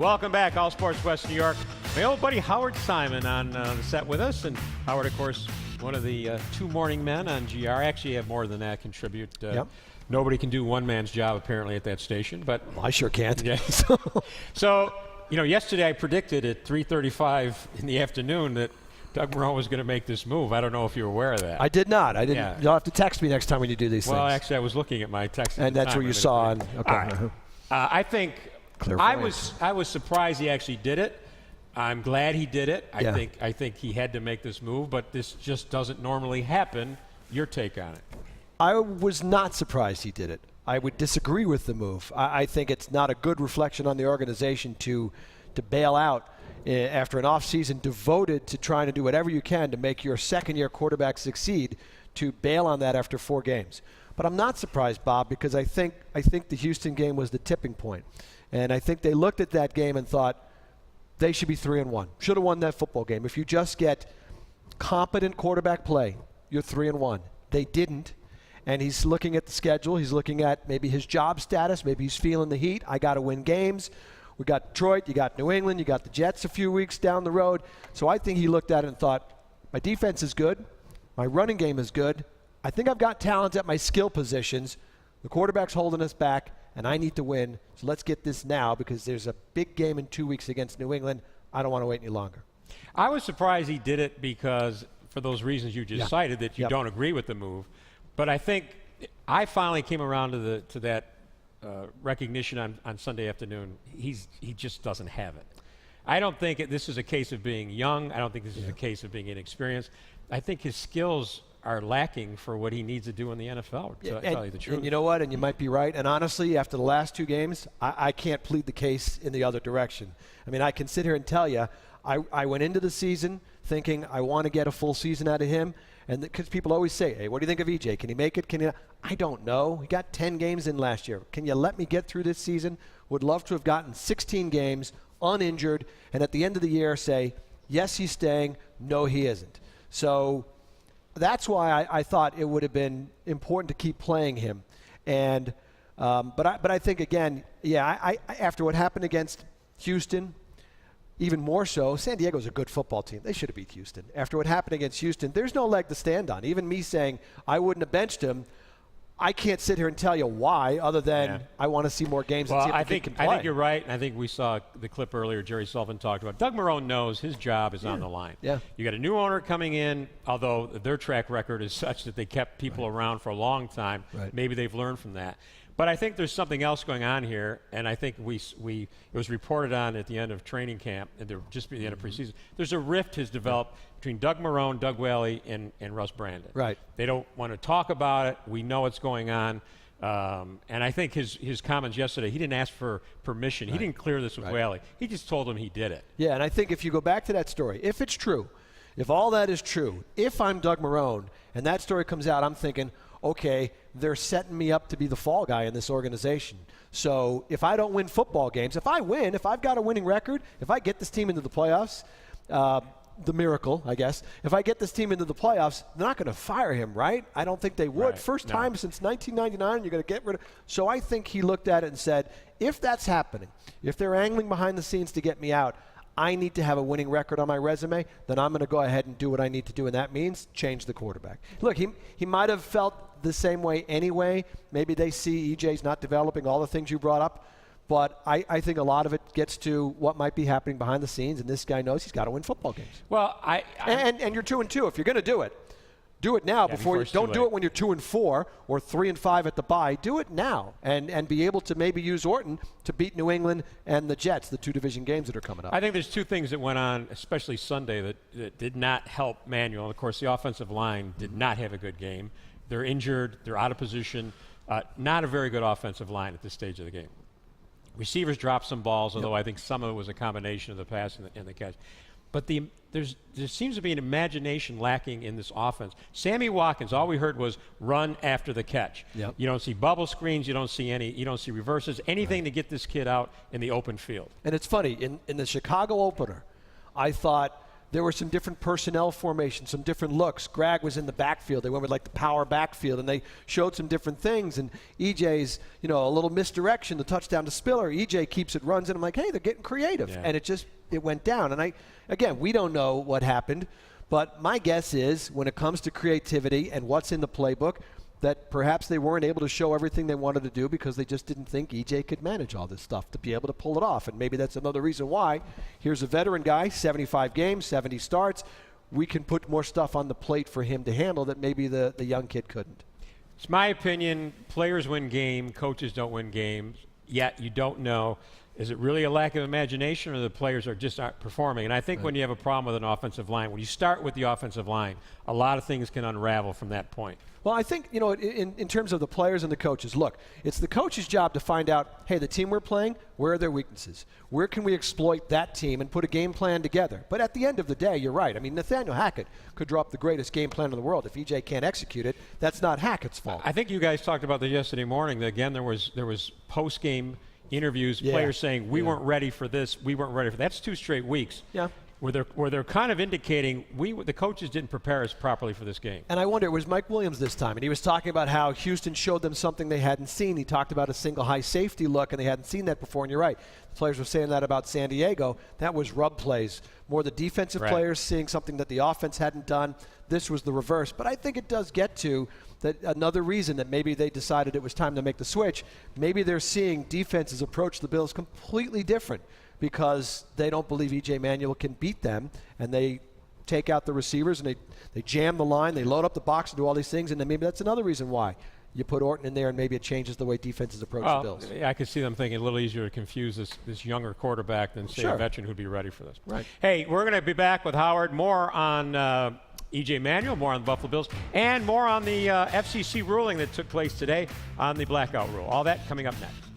Welcome back, All Sports West New York. My old buddy Howard Simon on the set with us. And Howard, of course, one of the two morning men on GR. Actually, have more than that contribute. Yep. Nobody can do one man's job, apparently, at that station. But well, I sure can't. Yeah. So, yesterday I predicted at 3:35 in the afternoon that Doug Marrone was going to make this move. I don't know if you're aware of that. I did not. I didn't. Yeah. You'll have to text me next time when you do these things. Well, actually, I was looking at my text. And that's where you saw. Okay. All right. I think I was surprised he actually did it. I'm glad he did it. I think he had to make this move, but this just doesn't normally happen. Your take on it? I was not surprised he did it. I would disagree with the move. I think it's not a good reflection on the organization to bail out after an offseason devoted to trying to do whatever you can to make your second-year quarterback succeed, to bail on that after 4 games. But I'm not surprised, Bob, because I think the Houston game was the tipping point. And I think they looked at that game and thought they should be 3-1. Should have won that football game. If you just get competent quarterback play, you're 3-1. They didn't. And he's looking at the schedule. He's looking at maybe his job status. Maybe he's feeling the heat. I got to win games. We got Detroit. You got New England. You got the Jets a few weeks down the road. So I think he looked at it and thought, my defense is good. My running game is good. I think I've got talent at my skill positions. The quarterback's holding us back, and I need to win. So let's get this now, because there's a big game in 2 weeks against New England. I don't want to wait any longer. I was surprised he did it because, for those reasons you just cited, that you don't agree with the move. But I think I finally came around to that recognition on Sunday afternoon. He just doesn't have it. I don't think this is a case of being young. I don't think this is a case of being inexperienced. I think his skills are lacking for what he needs to do in the NFL, to tell you the truth. And you know what? And you might be right. And honestly, after the last 2 games, I can't plead the case in the other direction. I mean, I can sit here and tell you, I went into the season thinking I want to get a full season out of him. And because people always say, hey, what do you think of EJ? Can he make it? Can he? I don't know. He got 10 games in last year. Can you let me get through this season? Would love to have gotten 16 games uninjured, and at the end of the year say, yes, he's staying. No, he isn't. So that's why I thought it would have been important to keep playing him. And but I think, again, I after what happened against Houston, even more so, San Diego's a good football team. They should have beat Houston. After what happened against Houston, there's no leg to stand on. Even me saying I wouldn't have benched him, I can't sit here and tell you why, other than I want to see more games. Well, and see if he can play. I think you're right, and I think we saw the clip earlier. Jerry Sullivan talked about Doug Marrone knows his job is on the line. Yeah. You got a new owner coming in, although their track record is such that they kept people around for a long time. Right. Maybe they've learned from that. But I think there's something else going on here, and I think it was reported on at the end of training camp, and just at the end of preseason. There's a rift has developed between Doug Marrone, Doug Whaley, and Russ Brandon. Right. They don't want to talk about it. We know what's going on. And I think his comments yesterday, he didn't ask for permission. He didn't clear this with Whaley. He just told him he did it. Yeah, and I think if you go back to that story, if it's true, if all that is true, if I'm Doug Marrone and that story comes out, I'm thinking, okay, they're setting me up to be the fall guy in this organization. So if I don't win football games, if I win, if I've got a winning record, if I get this team into the playoffs, the miracle, I guess, if I get this team into the playoffs, they're not going to fire him, right? I don't think they would. Right. First time since 1999, you're going to get rid of. So I think he looked at it and said, if that's happening, if they're angling behind the scenes to get me out, I need to have a winning record on my resume, then I'm going to go ahead and do what I need to do, and that means change the quarterback. Look, he might have felt the same way anyway. Maybe they see EJ's not developing, all the things you brought up. But I think a lot of it gets to what might be happening behind the scenes, and this guy knows he's got to win football games. Well, and you're 2-2. If you're going to do it now before you don't do it when you're 2-4 or 3-5 at the bye. Do it now and be able to maybe use Orton to beat New England and the Jets, the 2 division games that are coming up. I think there's 2 things that went on, especially Sunday, that did not help Manuel. Of course, the offensive line did not have a good game. They're injured. They're out of position. Not a very good offensive line at this stage of the game. Receivers dropped some balls, although I think some of it was a combination of the pass and the catch. But there seems to be an imagination lacking in this offense. Sammy Watkins, all we heard was run after the catch. Yep. You don't see bubble screens. You don't see reverses. Anything to get this kid out in the open field. And it's funny, in the Chicago opener, I thought there were some different personnel formations, some different looks. Greg was in the backfield. They went with like the power backfield, and they showed some different things. And EJ's, a little misdirection, the touchdown to Spiller. EJ keeps it, runs, and I'm like, hey, they're getting creative. Yeah. And it went down. And again, we don't know what happened, but my guess is when it comes to creativity and what's in the playbook, that perhaps they weren't able to show everything they wanted to do because they just didn't think EJ could manage all this stuff to be able to pull it off. And maybe that's another reason why. Here's a veteran guy, 75 games, 70 starts. We can put more stuff on the plate for him to handle that maybe the young kid couldn't. It's my opinion, players win game, coaches don't win games, yet you don't know. Is it really a lack of imagination, or the players aren't performing? And I think when you have a problem with an offensive line, when you start with the offensive line, a lot of things can unravel from that point. Well, I think, in terms of the players and the coaches, look, it's the coach's job to find out, hey, the team we're playing, where are their weaknesses? Where can we exploit that team and put a game plan together? But at the end of the day, you're right. I mean, Nathaniel Hackett could draw up the greatest game plan in the world. If EJ can't execute it, that's not Hackett's fault. I think you guys talked about this yesterday morning. Again, there was post-game interviews, players saying, we weren't ready for this, we weren't ready for that. That's 2 straight weeks. Yeah. Where they're kind of indicating the coaches didn't prepare us properly for this game. And I wonder, it was Mike Williams this time, and he was talking about how Houston showed them something they hadn't seen. He talked about a single high safety look, and they hadn't seen that before, and you're right. The players were saying that about San Diego. That was rub plays. More the defensive players seeing something that the offense hadn't done. This was the reverse. But I think it does get to that another reason that maybe they decided it was time to make the switch. Maybe they're seeing defenses approach the Bills completely different, because they don't believe E.J. Manuel can beat them, and they take out the receivers and they jam the line, they load up the box and do all these things, and then maybe that's another reason why you put Orton in there, and maybe it changes the way defenses approach the Bills. I could see them thinking a little easier to confuse this younger quarterback than, say, a veteran who'd be ready for this. Right. Hey, we're going to be back with Howard, more on E.J. Manuel, more on the Buffalo Bills, and more on the FCC ruling that took place today on the blackout rule. All that coming up next.